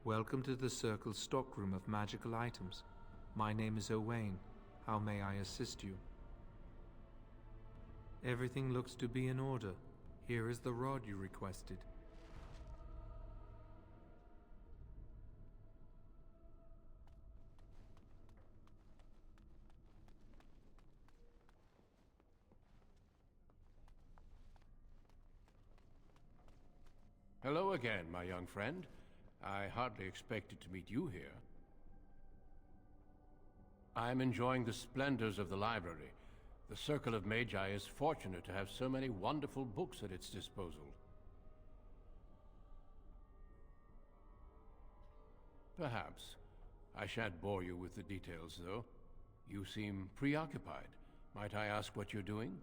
Welcome to the Circle's stockroom of magical items. My name is Owain. How may I assist you? Everything looks to be in order. Here is the rod you requested. Hello again, my young friend. I hardly expected to meet you here. I'm enjoying the splendors of the library. The Circle of Magi is fortunate to have so many wonderful books at its disposal. Perhaps. I shan't bore you with the details, though. You seem preoccupied. Might I ask what you're doing?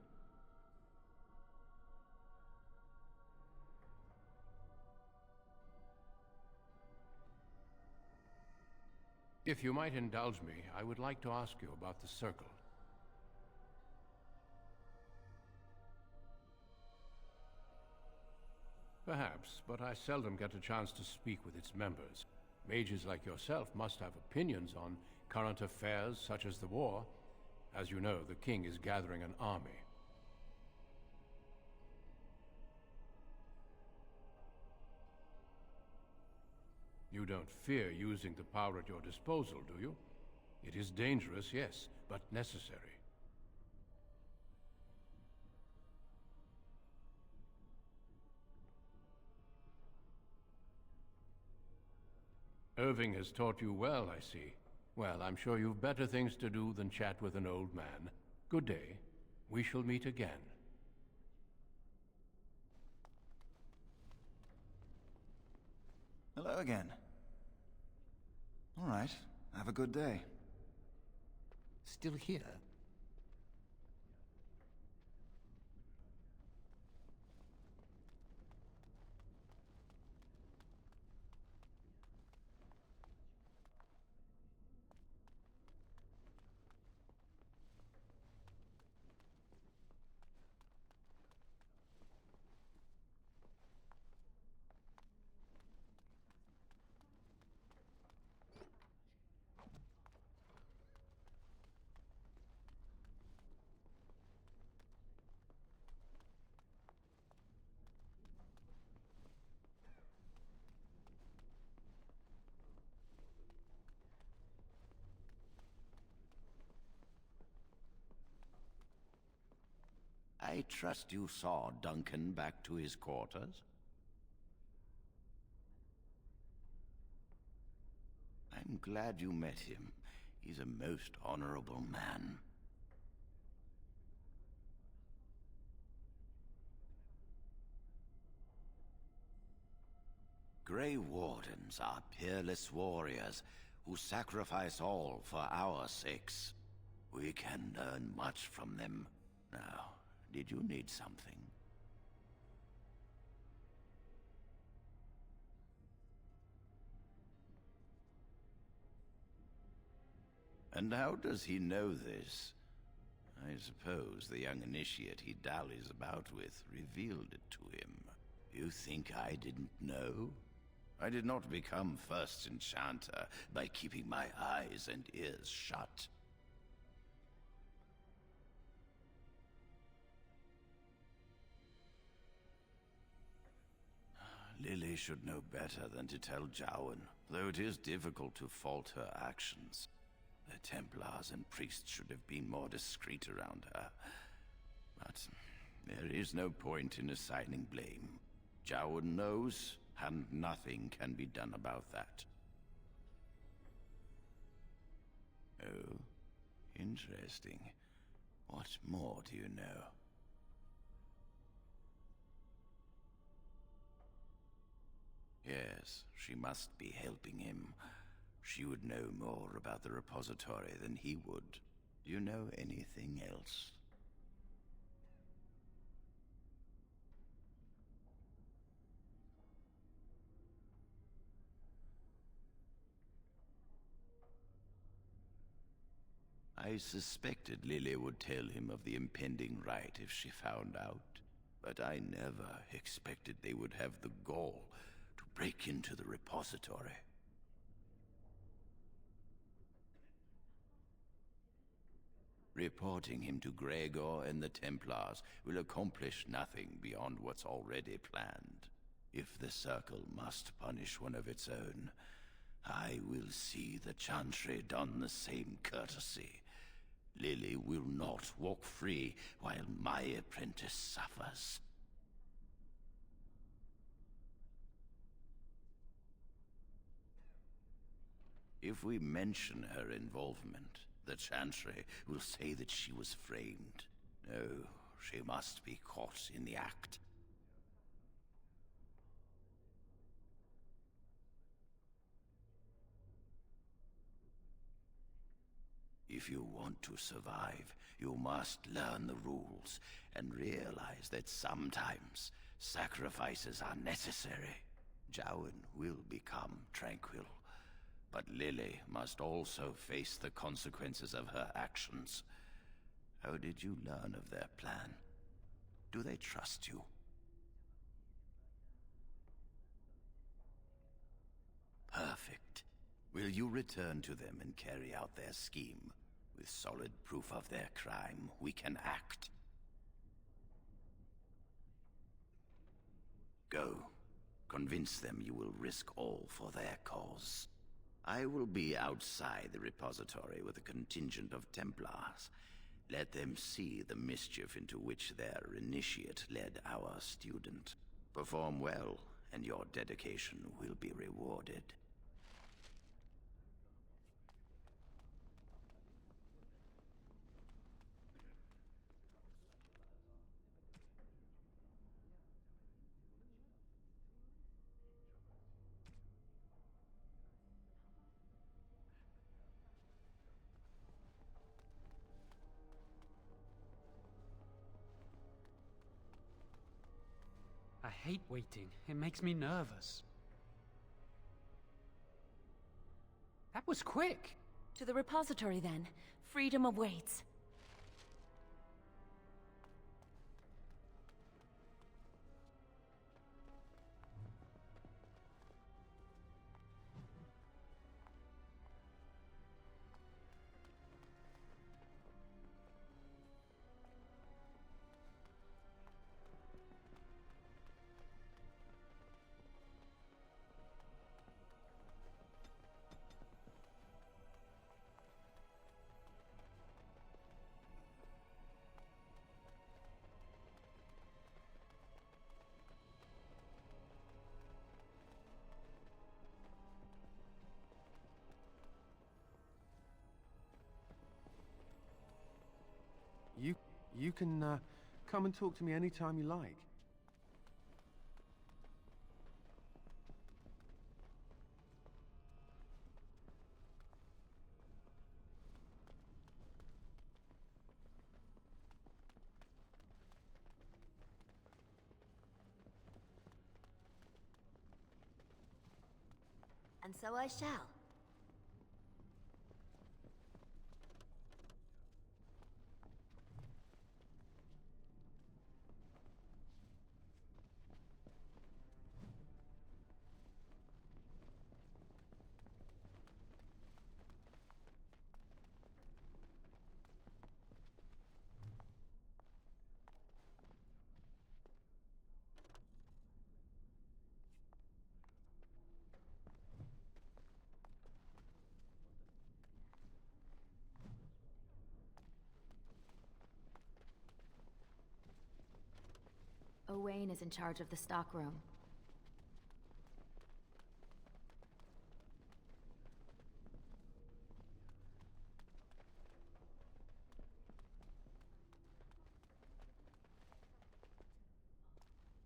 If you might indulge me, I would like to ask you about the Circle. Perhaps, but I seldom get a chance to speak with its members. Mages like yourself must have opinions on current affairs such as the war. As you know, the king is gathering an army. You don't fear using the power at your disposal, do you? It is dangerous, yes, but necessary. Irving has taught you well, I see. Well, I'm sure you've better things to do than chat with an old man. Good day. We shall meet again. Hello again. All right. Have a good day. Still here? I trust you saw Duncan back to his quarters? I'm glad you met him. He's a most honorable man. Grey Wardens are peerless warriors who sacrifice all for our sakes. We can learn much from them. Now, did you need something? And how does he know this? I suppose the young initiate he dallies about with revealed it to him. You think I didn't know? I did not become first enchanter by keeping my eyes and ears shut. Lily should know better than to tell Jowan, though it is difficult to fault her actions. The Templars and priests should have been more discreet around her. But there is no point in assigning blame. Jowan knows, and nothing can be done about that. Oh, interesting. What more do you know? Yes, she must be helping him. She would know more about the repository than he would. Do you know anything else? I suspected Lily would tell him of the impending rite if she found out, but I never expected they would have the gall to break into the repository. Reporting him to Gregor and the Templars will accomplish nothing beyond what's already planned. If the Circle must punish one of its own, I will see the Chantry done the same courtesy. Lily will not walk free while my apprentice suffers. If we mention her involvement, the Chantry will say that she was framed. No, she must be caught in the act. If you want to survive, you must learn the rules and realize that sometimes sacrifices are necessary. Jowan will become tranquil, but Lily must also face the consequences of her actions. How did you learn of their plan? Do they trust you? Perfect. Will you return to them and carry out their scheme? With solid proof of their crime, we can act. Go. Convince them you will risk all for their cause. I will be outside the repository with a contingent of Templars. Let them see the mischief into which their initiate led our student. Perform well, and your dedication will be rewarded. I hate waiting. It makes me nervous. That was quick! To the repository, then. Freedom awaits. You can come and talk to me anytime you like. And so I shall. Owain is in charge of the stockroom.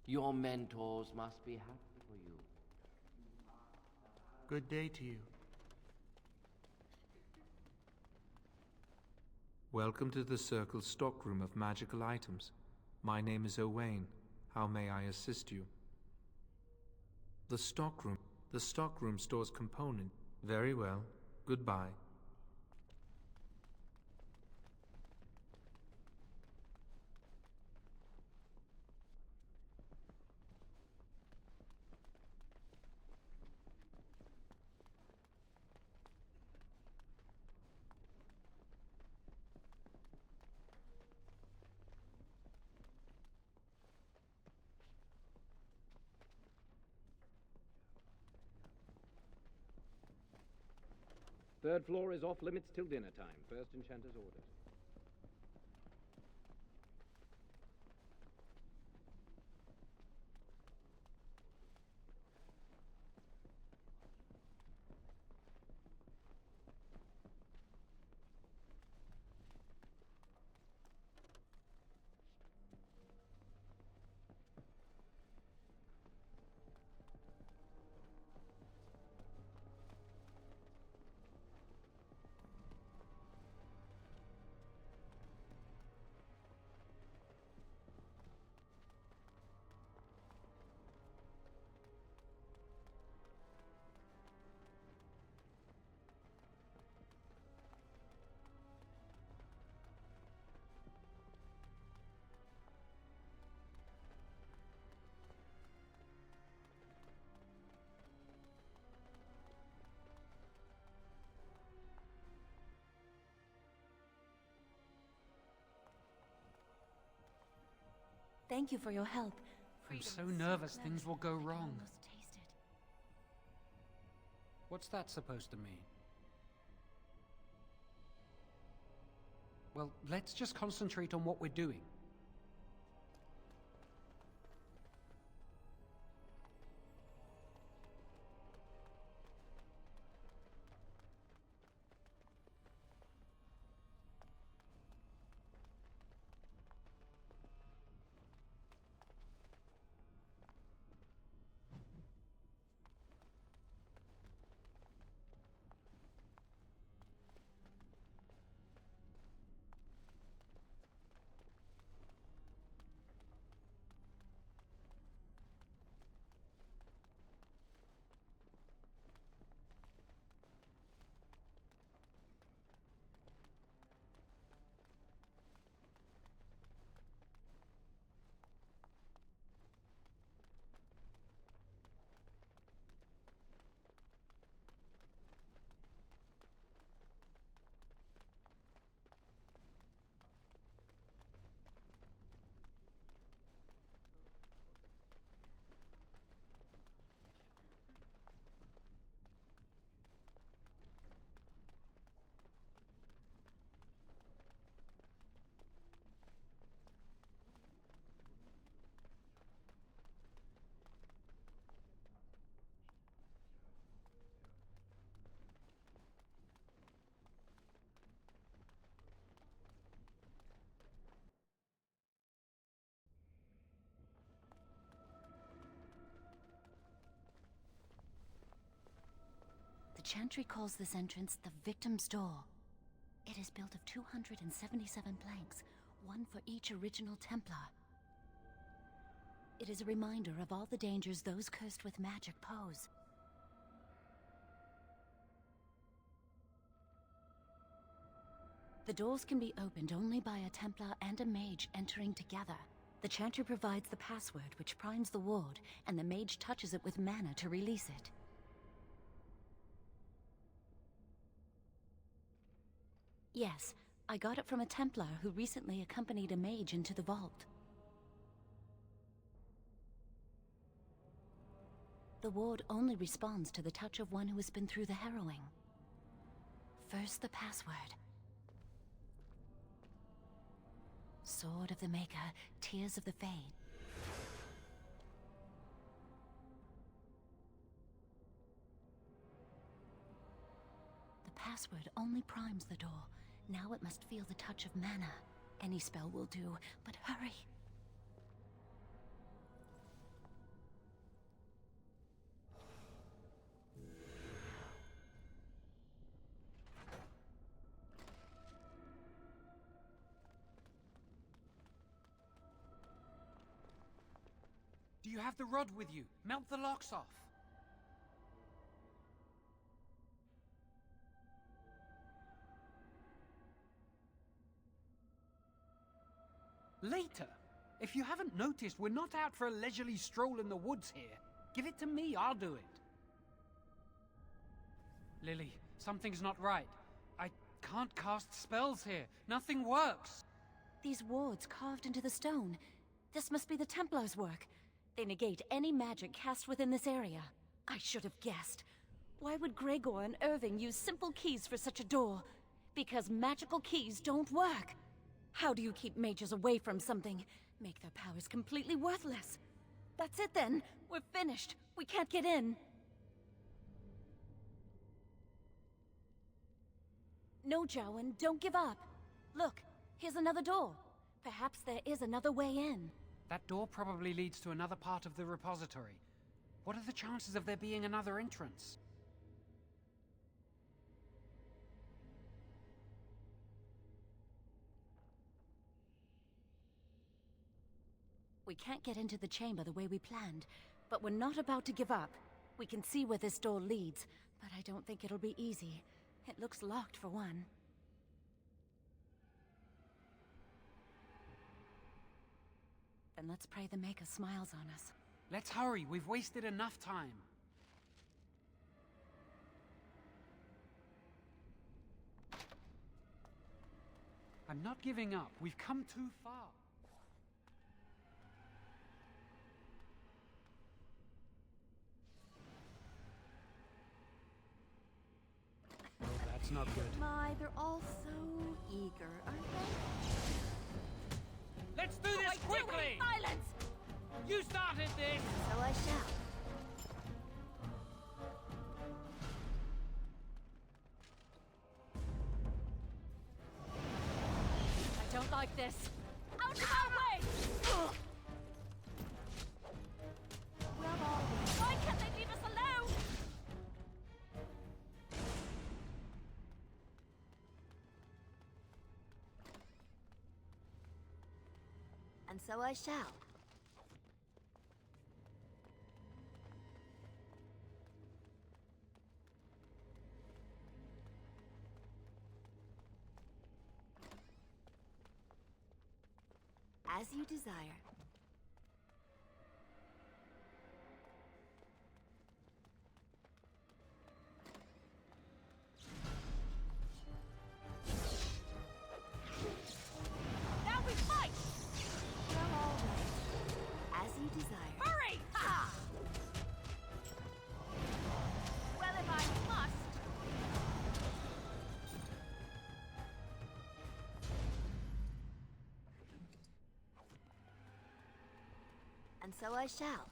Your mentors must be happy for you. Good day to you. Welcome to the Circle's stockroom of magical items. My name is Owain. How may I assist you? The stockroom. The stockroom stores component. Very well. Goodbye. Third floor is off limits till dinner time. First Enchanter's orders. Thank you for your help. I'm so nervous things will go wrong. Almost tasted. What's that supposed to mean? Well, let's just concentrate on what we're doing. The Chantry calls this entrance the Victim's Door. It is built of 277 planks, one for each original Templar. It is a reminder of all the dangers those cursed with magic pose. The doors can be opened only by a Templar and a mage entering together. The Chantry provides the password which primes the ward, and the mage touches it with mana to release it. Yes, I got it from a Templar who recently accompanied a mage into the vault. The ward only responds to the touch of one who has been through the harrowing. First, the password. Sword of the Maker, Tears of the Fade. The password only primes the door. Now it must feel the touch of mana. Any spell will do, but hurry! Do you have the rod with you? Melt the locks off. Later. If you haven't noticed, we're not out for a leisurely stroll in the woods here. Give it to me, I'll do it. Lily, something's not right. I can't cast spells here. Nothing works. These wards carved into the stone. This must be the Templars' work. They negate any magic cast within this area. I should have guessed. Why would Gregor and Irving use simple keys for such a door? Because magical keys don't work. How do you keep mages away from something? Make their powers completely worthless. That's it then. We're finished. We can't get in. No, Jowan, don't give up. Look, here's another door. Perhaps there is another way in. That door probably leads to another part of the repository. What are the chances of there being another entrance? We can't get into the chamber the way we planned, but we're not about to give up. We can see where this door leads, but I don't think it'll be easy. It looks locked for one. Then let's pray the Maker smiles on us. Let's hurry, we've wasted enough time. I'm not giving up. We've come too far. That's not good. My, they're all so eager, aren't they? Let's do this quickly! Silence! You started this! So I shall. I don't like this. Out of our way! Well, all right. Why can't they leave us alone? And so I shall. As you desire. Now we fight! Well, all right. As you desire. Hurry! Ha! Well, if I must. And so I shall.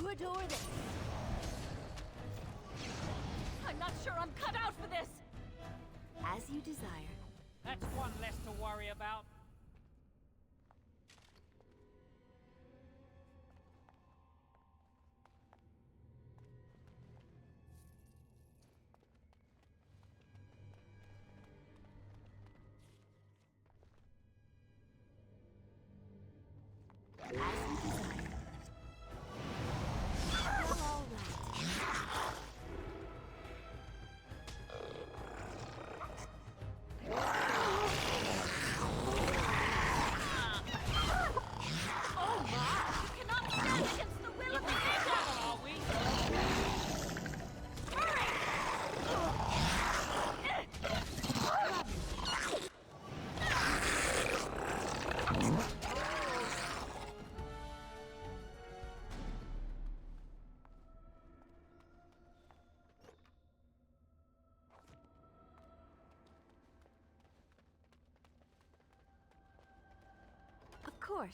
Adore this. I'm not sure I'm cut out for this. As you desire. That's one less to worry about. As you desire. Of course.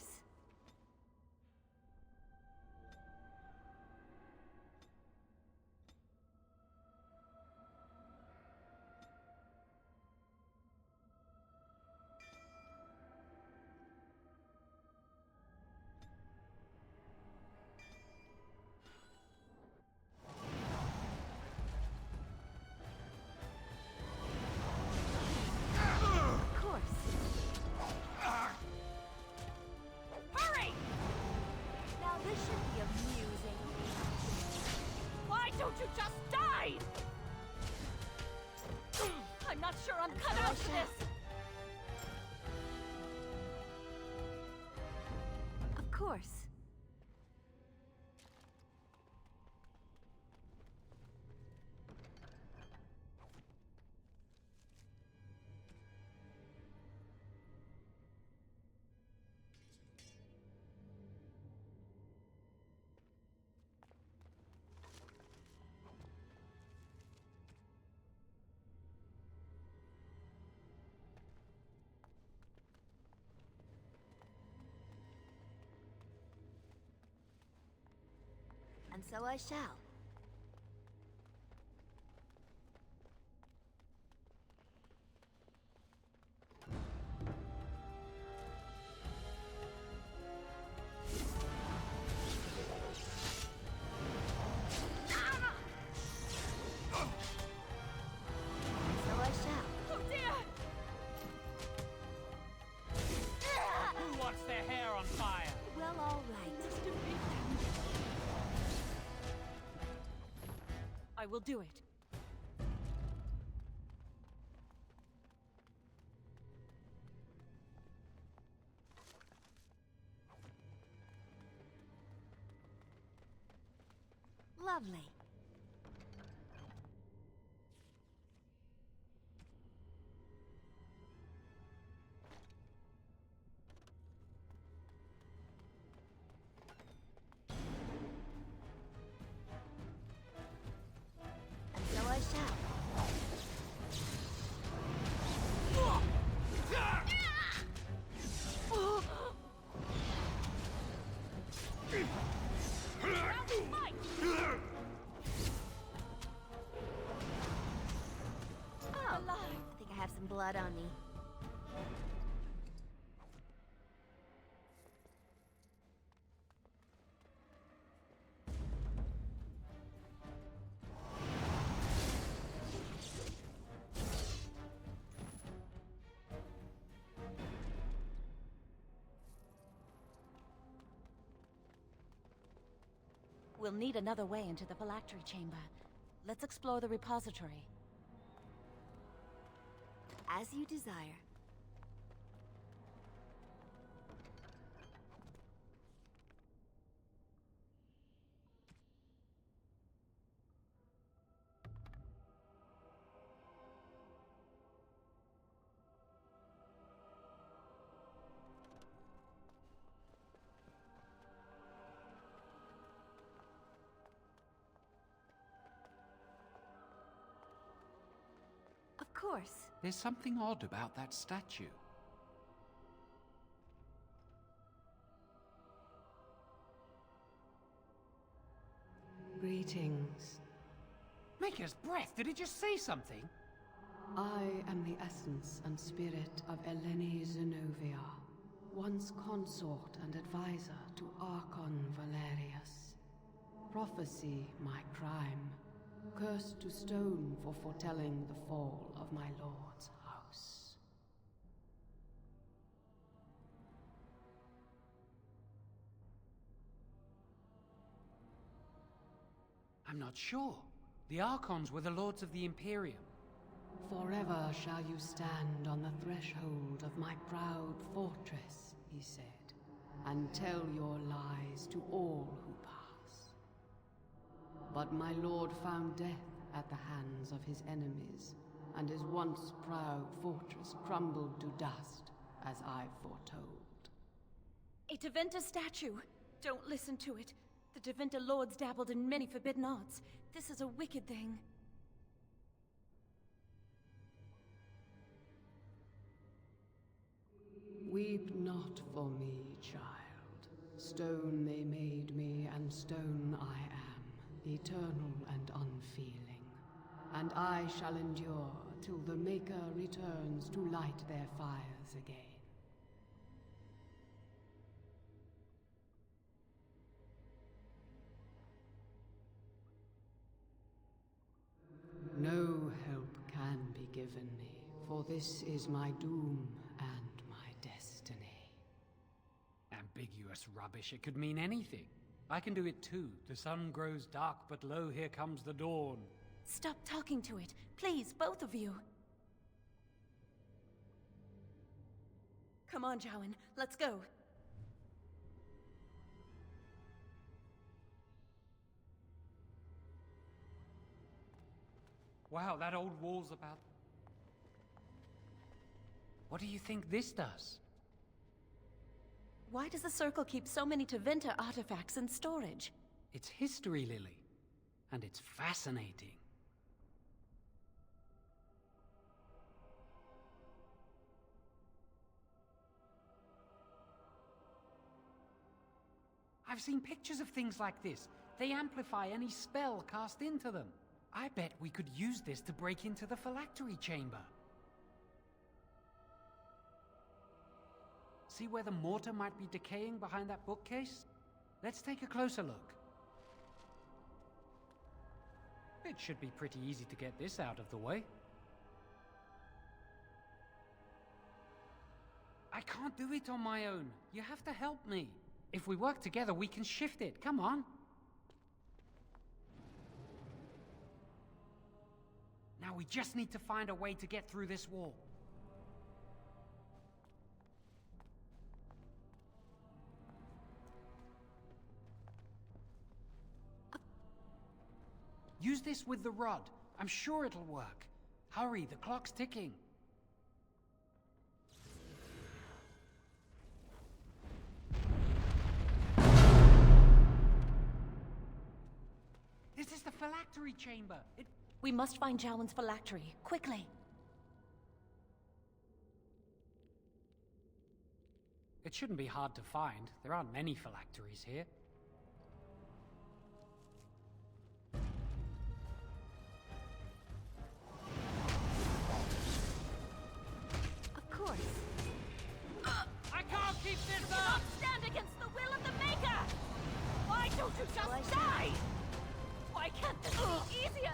Of course. sure I'm cut out for this! Of course. And so I shall. So I shall. Oh dear! Who wants their hair on fire? Well, all right. I will do it. Lovely. So I shall. Oh, I think I have some blood on me. We'll need another way into the phylactery chamber. Let's explore the repository. As you desire. Of course. There's something odd about that statue. Greetings. Maker's breath, did it just say something? I am the essence and spirit of Eleni Zenobia, once consort and advisor to Archon Valerius. Prophecy, my crime. Cursed to stone for foretelling the fall of my lord's house. I'm not sure. The Archons were the lords of the Imperium. Forever shall you stand on the threshold of my proud fortress, he said, and tell your lies to all who pass. But my lord found death at the hands of his enemies, and his once proud fortress crumbled to dust, as I foretold. A Tevinter statue! Don't listen to it. The Tevinter lords dabbled in many forbidden arts. This is a wicked thing. Weep not for me, child. Stone they made me, and stone I am, eternal and unfeeling. And I shall endure till the Maker returns to light their fires again. No help can be given me, for this is my doom and my destiny. Ambiguous rubbish, it could mean anything. I can do it too. The sun grows dark, but lo, here comes the dawn. Stop talking to it. Please, both of you. Come on, Jowan, let's go. Wow, that old wall's about... What do you think this does? Why does the Circle keep so many Tevinter artifacts in storage? It's history, Lily. And it's fascinating. I've seen pictures of things like this. They amplify any spell cast into them. I bet we could use this to break into the phylactery chamber. See where the mortar might be decaying behind that bookcase? Let's take a closer look. It should be pretty easy to get this out of the way. I can't do it on my own. You have to help me. If we work together, we can shift it. Come on. Now we just need to find a way to get through this wall. Use this with the rod. I'm sure it'll work. Hurry, the clock's ticking. This is the phylactery chamber. We must find Jowan's phylactery, quickly. It shouldn't be hard to find. There aren't many phylacteries here. Of course. I can't keep this Do not stand against the will of the Maker! Why don't you just die? Why can't this be easier?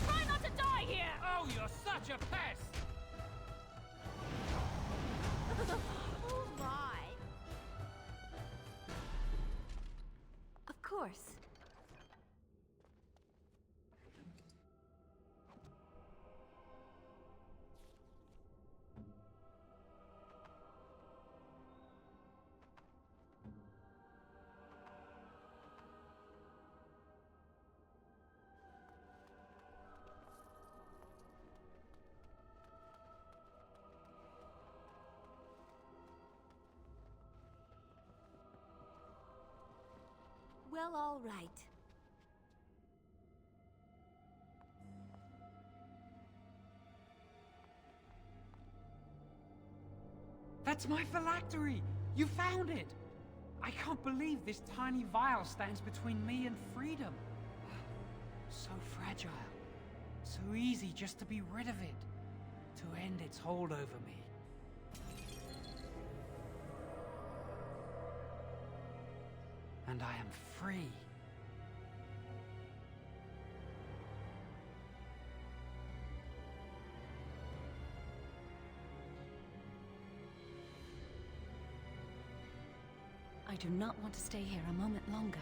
Try not to die here! Oh, you're such a pest! Oh my! Of course. Well, all right. That's my phylactery! You found it! I can't believe this tiny vial stands between me and freedom. So fragile. So easy just to be rid of it. To end its hold over me. And I am free. I do not want to stay here a moment longer.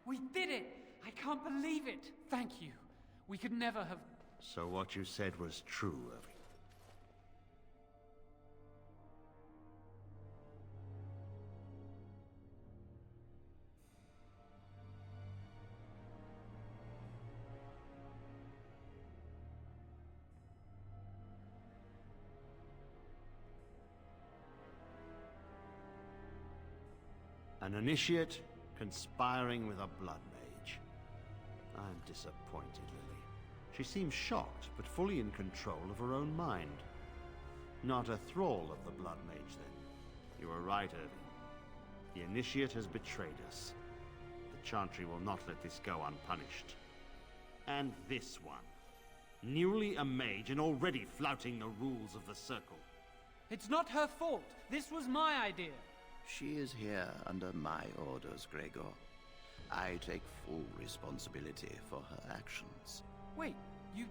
We did it! I can't believe it! Thank you. We could never have... So what you said was true, Irving. An initiate conspiring with a blood mage. I'm disappointed, Lily. She seems shocked, but fully in control of her own mind. Not a thrall of the blood mage, then. You were right, Irving. The initiate has betrayed us. The Chantry will not let this go unpunished. And this one. Newly a mage and already flouting the rules of the Circle. It's not her fault. This was my idea. She is here under my orders, Gregor. I take full responsibility for her actions. Wait, you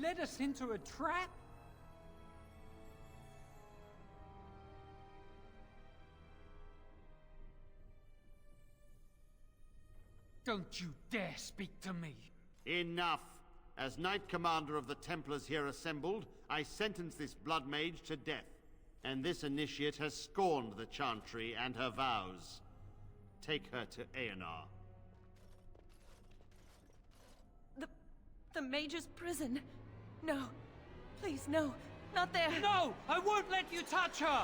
led us into a trap? Don't you dare speak to me! Enough! As Knight Commander of the Templars here assembled, I sentence this Blood Mage to death. And this initiate has scorned the Chantry and her vows. Take her to Aenar. The Mage's prison. No. Please, no. Not there. No! I won't let you touch her!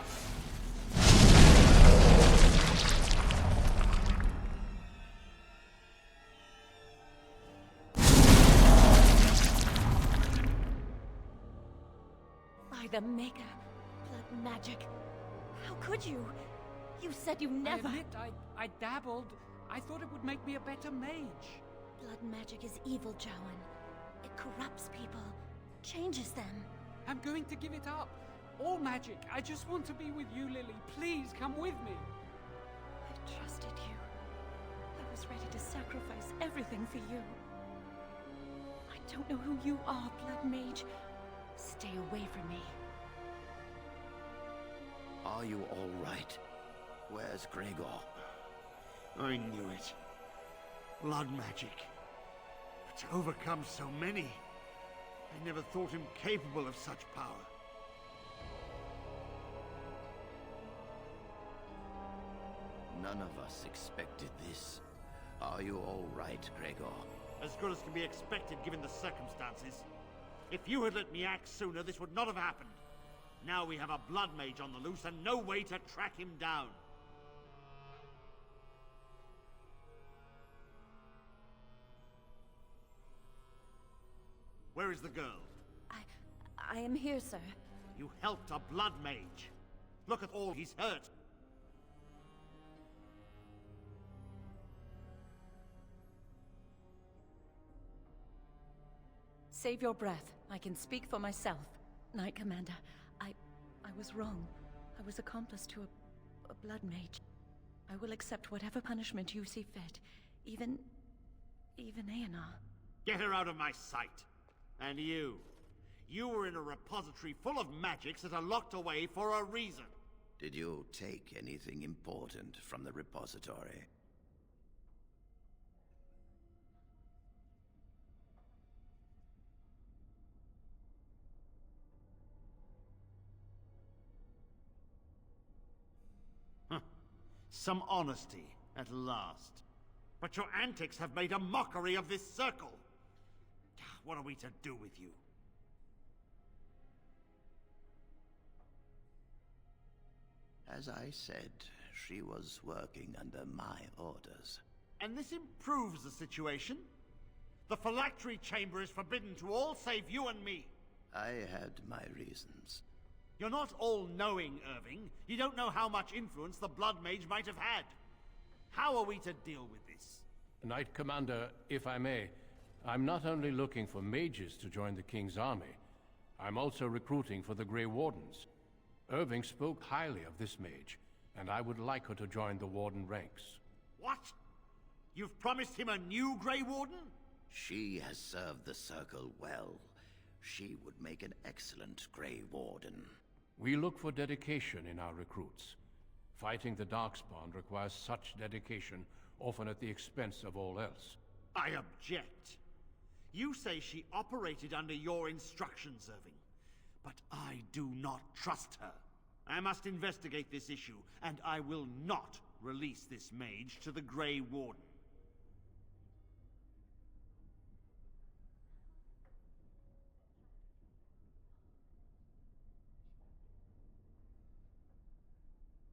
By the Maker. Blood magic. How could you? You said you never... I admit, I dabbled. I thought it would make me a better mage. Blood magic is evil, Jowan. It corrupts people. Changes them. I'm going to give it up. All magic. I just want to be with you, Lily. Please, come with me. I trusted you. I was ready to sacrifice everything for you. I don't know who you are, Blood Mage. Stay away from me. Are you all right? Where's Gregor? I knew it. Blood magic. But to overcome so many, I never thought him capable of such power. None of us expected this. Are you all right, Gregor? As good as can be expected given the circumstances. If you had let me act sooner, this would not have happened. Now we have a Blood Mage on the loose and no way to track him down. Where is the girl? I am here, sir. You helped a Blood Mage. Look at all he's hurt. Save your breath. I can speak for myself. Knight Commander, I was wrong. I was accomplice to a Blood Mage. I will accept whatever punishment you see fit. Even Aenar. Get her out of my sight. And you. You were in a repository full of magics that are locked away for a reason. Did you take anything important from the repository? Some honesty, at last. But your antics have made a mockery of this circle. What are we to do with you? As I said, she was working under my orders. And this improves the situation? The phylactery chamber is forbidden to all save you and me. I had my reasons. You're not all-knowing, Irving. You don't know how much influence the Blood Mage might have had. How are we to deal with this? Knight Commander, if I may, I'm not only looking for mages to join the King's army, I'm also recruiting for the Grey Wardens. Irving spoke highly of this mage, and I would like her to join the Warden ranks. What? You've promised him a new Grey Warden? She has served the Circle well. She would make an excellent Grey Warden. We look for dedication in our recruits. Fighting the Darkspawn requires such dedication, often at the expense of all else. I object. You say she operated under your instructions, Irving. But I do not trust her. I must investigate this issue, and I will not release this mage to the Grey Warden.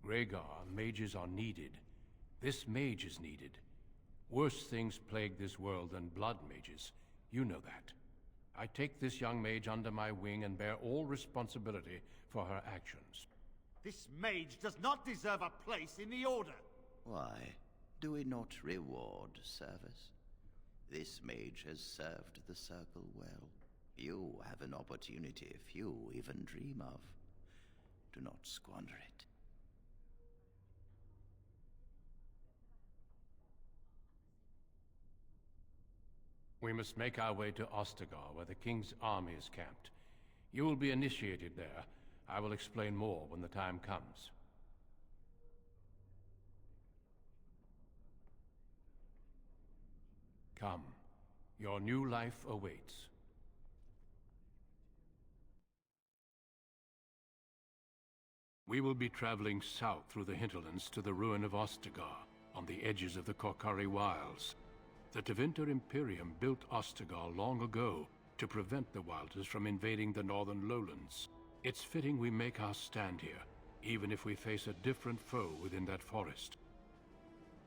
Rhaegar, mages are needed. This mage is needed. Worse things plague this world than blood mages. You know that. I take this young mage under my wing and bear all responsibility for her actions. This mage does not deserve a place in the Order. Why? Do we not reward service? This mage has served the Circle well. You have an opportunity few even dream of. Do not squander it. We must make our way to Ostagar, where the King's army is camped. You will be initiated there. I will explain more when the time comes. Come. Your new life awaits. We will be traveling south through the hinterlands to the ruin of Ostagar, on the edges of the Korcari Wilds. The Tevinter Imperium built Ostagar long ago to prevent the Wilders from invading the northern lowlands. It's fitting we make our stand here, even if we face a different foe within that forest.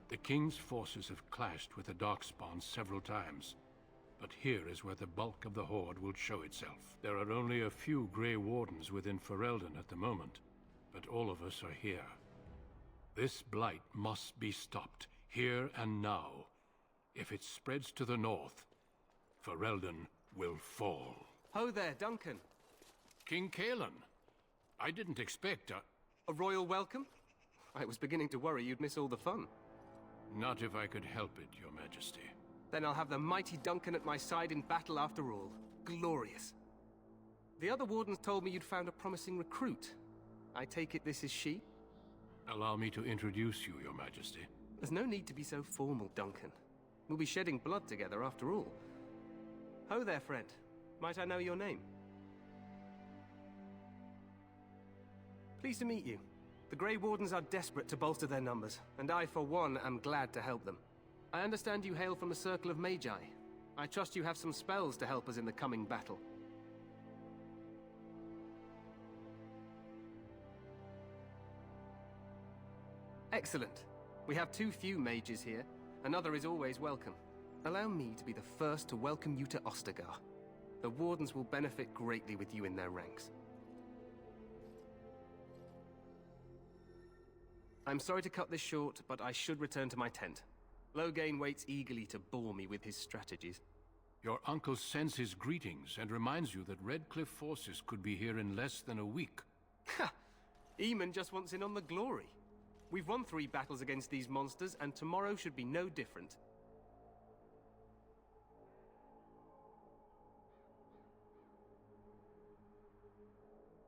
The King's forces have clashed with the Darkspawn several times, but here is where the bulk of the Horde will show itself. There are only a few Grey Wardens within Ferelden at the moment, but all of us are here. This blight must be stopped, here and now. If it spreads to the north, Ferelden will fall. Ho there, Duncan. King Cailan. I didn't expect a royal welcome? I was beginning to worry you'd miss all the fun. Not if I could help it, Your Majesty. Then I'll have the mighty Duncan at my side in battle after all. Glorious. The other wardens told me you'd found a promising recruit. I take it this is she? Allow me to introduce you, Your Majesty. There's no need to be so formal, Duncan. We'll be shedding blood together after all. Ho there, friend. Might I know your name? Pleased to meet you. The Grey Wardens are desperate to bolster their numbers, and I, for one, am glad to help them. I understand you hail from a circle of Magi. I trust you have some spells to help us in the coming battle. Excellent. We have too few mages here. Another is always welcome. Allow me to be the first to welcome you to Ostagar. The Wardens will benefit greatly with you in their ranks. I'm sorry to cut this short, but I should return to my tent. Loghain waits eagerly to bore me with his strategies. Your uncle sends his greetings and reminds you that Redcliffe forces could be here in less than a week. Ha! Eamon just wants in on the glory. We've won 3 battles against these monsters, and tomorrow should be no different.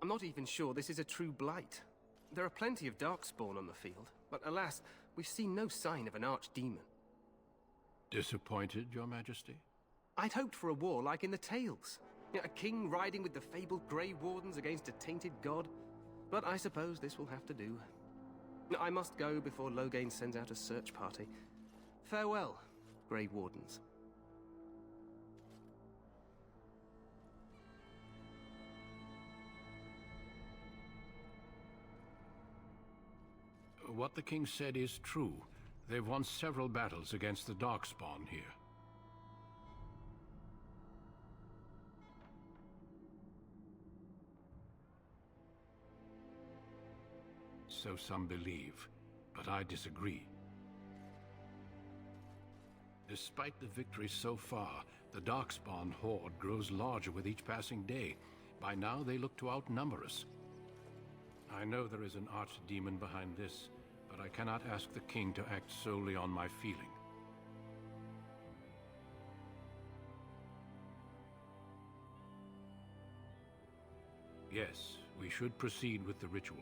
I'm not even sure this is a true blight. There are plenty of Darkspawn on the field, but alas, we've seen no sign of an archdemon. Disappointed, Your Majesty? I'd hoped for a war like in the Tales. A king riding with the fabled Grey Wardens against a tainted god. But I suppose this will have to do. I must go before Loghain sends out a search party. Farewell, Grey Wardens. What the king said is true. They've won several battles against the Darkspawn here. So some believe, but I disagree. Despite the victories so far, the Darkspawn horde grows larger with each passing day. By now, they look to outnumber us. I know there is an archdemon behind this, but I cannot ask the king to act solely on my feeling. Yes, we should proceed with the ritual.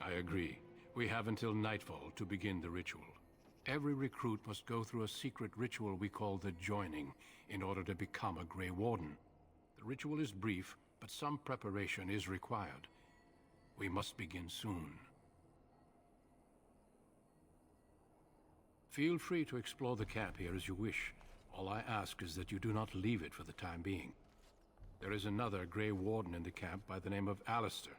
I agree. We have until nightfall to begin the ritual. Every recruit must go through a secret ritual we call the Joining in order to become a Grey Warden. The ritual is brief, but some preparation is required. We must begin soon. Feel free to explore the camp here as you wish. All I ask is that you do not leave it for the time being. There is another Grey Warden in the camp by the name of Alistair.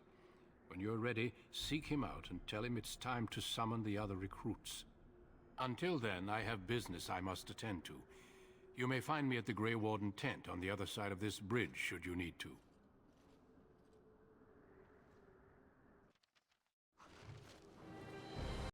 When you're ready, seek him out and tell him it's time to summon the other recruits. Until then, I have business I must attend to. You may find me at the Grey Warden tent on the other side of this bridge, should you need to.